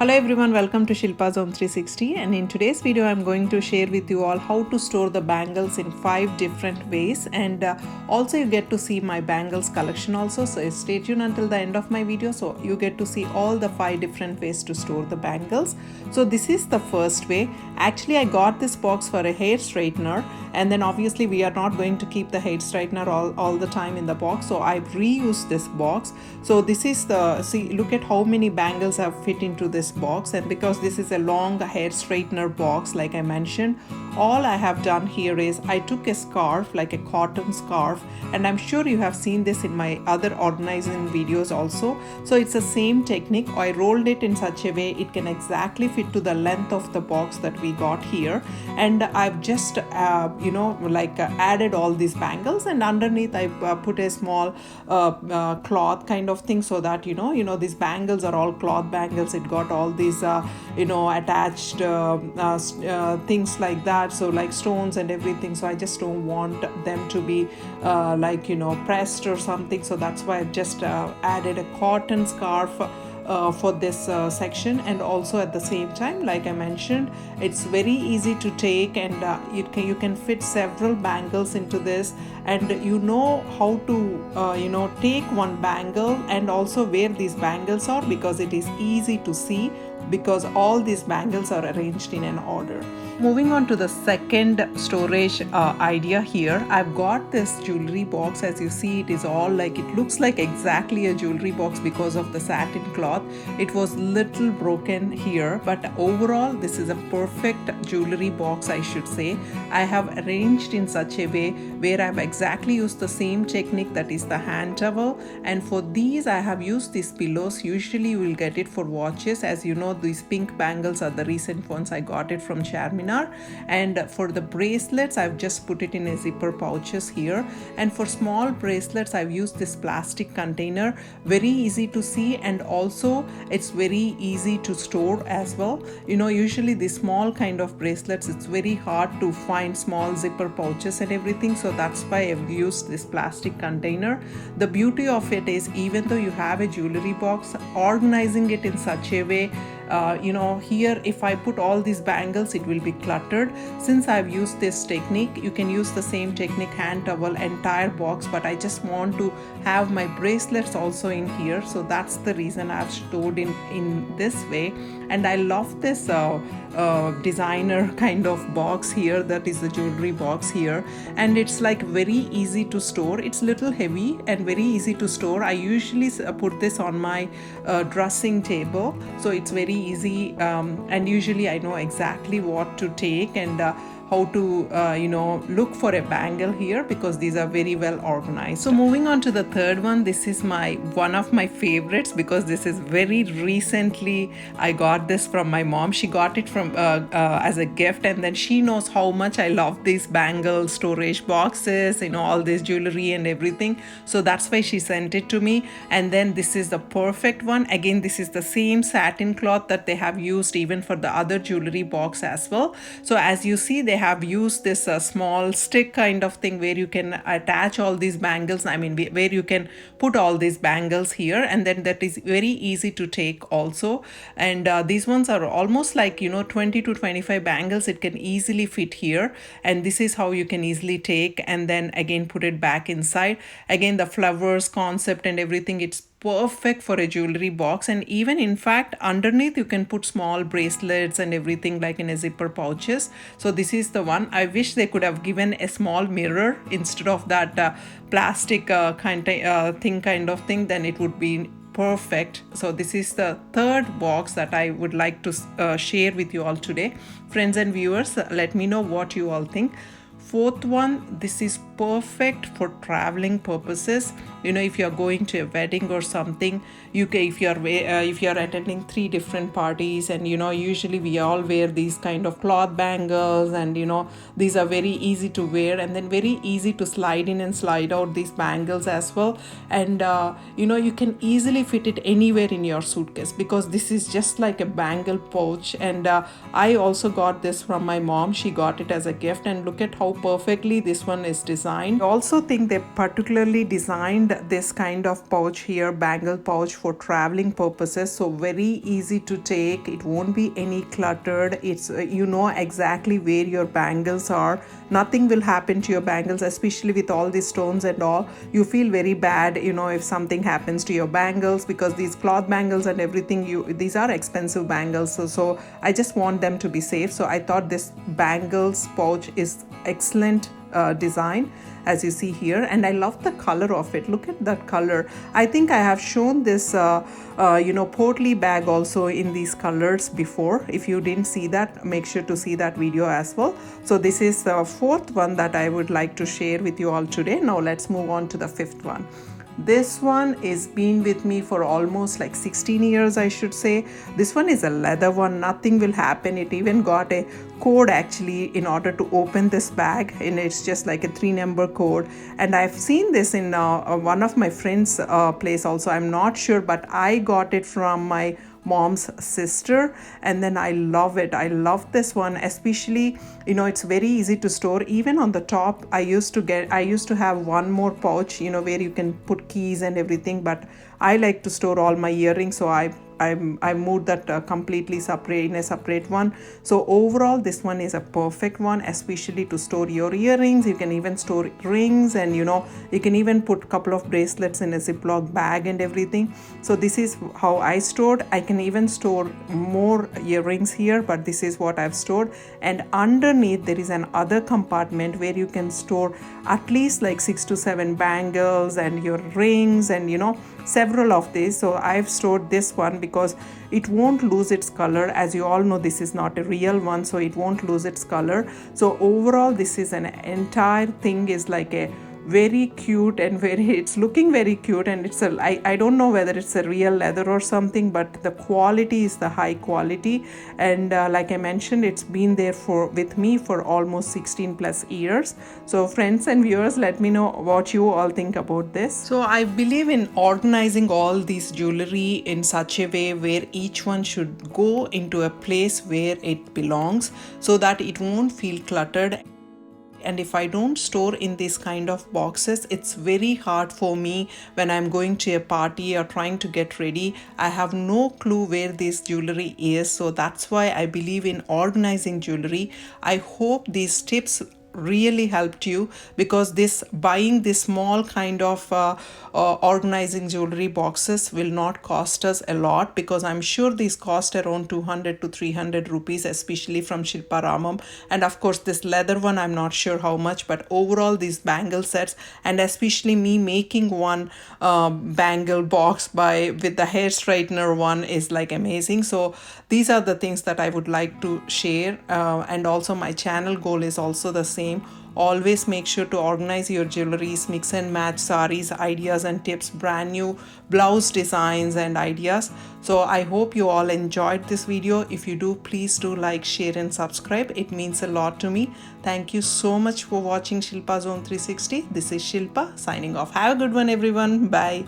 Hello everyone, welcome to Shilpa Zone 360, and in today's video I'm going to share with you all how to store the bangles in 5 different ways, and also you get to see my bangles collection also, so stay tuned until the end of my video so you get to see all the 5 different ways to store the bangles. So this is the first way. Actually I got this box for a hair straightener, and then obviously we are not going to keep the hair straightener all the time in the box, so I've reused this box. So this is the, see, look at how many bangles have fit into this box, and because this is a long hair straightener box like I mentioned, all I have done here is I took a scarf, like a cotton scarf, and I'm sure you have seen this in my other organizing videos also. So it's the same technique. I rolled it in such a way it can exactly fit to the length of the box that we got here, and I've just added all these bangles, and underneath I put a small cloth kind of thing, so that these bangles are all cloth bangles. It got all these attached things like that, so like stones and everything, so I just don't want them to be pressed or something, so that's why I've just added a cotton scarf for this section. And also at the same time, like I mentioned, it's very easy to take, and you can fit several bangles into this, and you know how to take one bangle and also where these bangles are, because it is easy to see, because all these bangles are arranged in an order. Moving on to the second storage idea here, I've got this jewelry box. As you see, it is all like, it looks like exactly a jewelry box because of the satin cloth. It was little broken here, but overall this is a perfect jewelry box, I should say. I have arranged in such a way where I've exactly used the same technique, that is the hand towel, and for these I have used these pillows. Usually you will get it for watches. As you know, these pink bangles are the recent ones. I got it from Charminar. And for the bracelets, I've just put it in a zipper pouches here, and for small bracelets I've used this plastic container. Very easy to see, and also it's very easy to store as well. Usually these small kind of bracelets, it's very hard to find small zipper pouches and everything, so that's why I've used this plastic container. The beauty of it is, even though you have a jewelry box, organizing it in such a way, here if I put all these bangles, it will be cluttered. Since I've used this technique, you can use the same technique, hand towel, entire box, but I just want to have my bracelets also in here, so that's the reason I've stored in this way. And I love this designer kind of box here, that is the jewelry box here, and it's like very easy to store. It's little heavy and very easy to store. I usually put this on my dressing table, so it's very easy, and usually I know exactly what to take and how to look for a bangle here, because these are very well organized. So moving on to the third one, this is one of my favorites, because this is very recently I got this from my mom. She got it from as a gift, and then she knows how much I love these bangle storage boxes, all this jewelry and everything, so that's why she sent it to me. And then this is the perfect one. Again, this is the same satin cloth that they have used even for the other jewelry box as well. So as you see, they have used this small stick kind of thing where you can attach all these bangles, where you can put all these bangles here, and then that is very easy to take also. And these ones are almost like 20 to 25 bangles, it can easily fit here, and this is how you can easily take and then again put it back inside. Again, the flowers concept and everything, it's perfect for a jewelry box. And even in fact underneath you can put small bracelets and everything, like in a zipper pouches. So this is the one. I wish they could have given a small mirror instead of that plastic kind of thing, then it would be perfect. So this is the third box that I would like to share with you all today. Friends and viewers, let me know what you all think. Fourth one, this is perfect for traveling purposes. If you're going to a wedding or something, if you're attending 3 different parties, and usually we all wear these kind of cloth bangles, and these are very easy to wear, and then very easy to slide in and slide out these bangles as well. And you can easily fit it anywhere in your suitcase, because this is just like a bangle pouch. And I also got this from my mom. She got it as a gift, and look at how perfectly this one is designed. I also think they particularly designed this kind of pouch here, bangle pouch, for traveling purposes. So very easy to take. It won't be any cluttered. It's you know exactly where your bangles are. Nothing will happen to your bangles, especially with all these stones and all. You feel very bad, you know, if something happens to your bangles, because these cloth bangles and everything, these are expensive bangles. So I just want them to be safe. So I thought this bangles pouch is excellent design, as you see here, and I love the color of it. Look at that color. I think I have shown this you know, portly bag also in these colors before. If you didn't see that, make sure to see that video as well. So this is the fourth one that I would like to share with you all today. Now let's move on to the fifth one. This one is been with me for almost like 16 years, I should say. This one is a leather one. Nothing will happen. It even got a code actually in order to open this bag, and it's just like a 3-number code. And I've seen this in one of my friends' place also. I'm not sure, but I got it from my mom's sister, and then I love it. I love this one, especially, you know, it's very easy to store. Even on the top, I used to have one more pouch, you know, where you can put keys and everything, but I like to store all my earrings, so I moved that completely separate in a separate one. So overall, this one is a perfect one, especially to store your earrings. You can even store rings, and you know, you can even put a couple of bracelets in a Ziploc bag and everything. So this is how I stored. I can even store more earrings here, but this is what I've stored. And underneath there is an other compartment where you can store at least like 6 to 7 bangles and your rings, and you know, several of these. So I've stored this one because it won't lose its color. As you all know, this is not a real one, so it won't lose its color. So overall, this is an entire thing is like a very cute and it's looking very cute, and it's I don't know whether it's a real leather or something, but the quality is the high quality. And like I mentioned, it's been there with me for almost 16 plus years. So friends and viewers, let me know what you all think about this. So I believe in organizing all these jewelry in such a way where each one should go into a place where it belongs, so that it won't feel cluttered. And if I don't store in these kind of boxes, it's very hard for me when I'm going to a party or trying to get ready. I have no clue where this jewelry is. So that's why I believe in organizing jewelry. I hope these tips really helped you, because buying this small kind of organizing jewelry boxes will not cost us a lot, because I'm sure these cost around 200 to 300 rupees, especially from Shilpa Ramam. And of course this leather one, I'm not sure how much, but overall these bangle sets, and especially me making one bangle box with the hair straightener one, is like amazing. So these are the things that I would like to share, and also my channel goal is also the same. Always make sure to organize your jewelries, mix and match saris, ideas and tips, brand new blouse designs and ideas. So I hope you all enjoyed this video. If you do, please do like, share and subscribe. It means a lot to me. Thank you so much for watching Shilpa Zone 360. This is Shilpa signing off. Have a good one, everyone. Bye.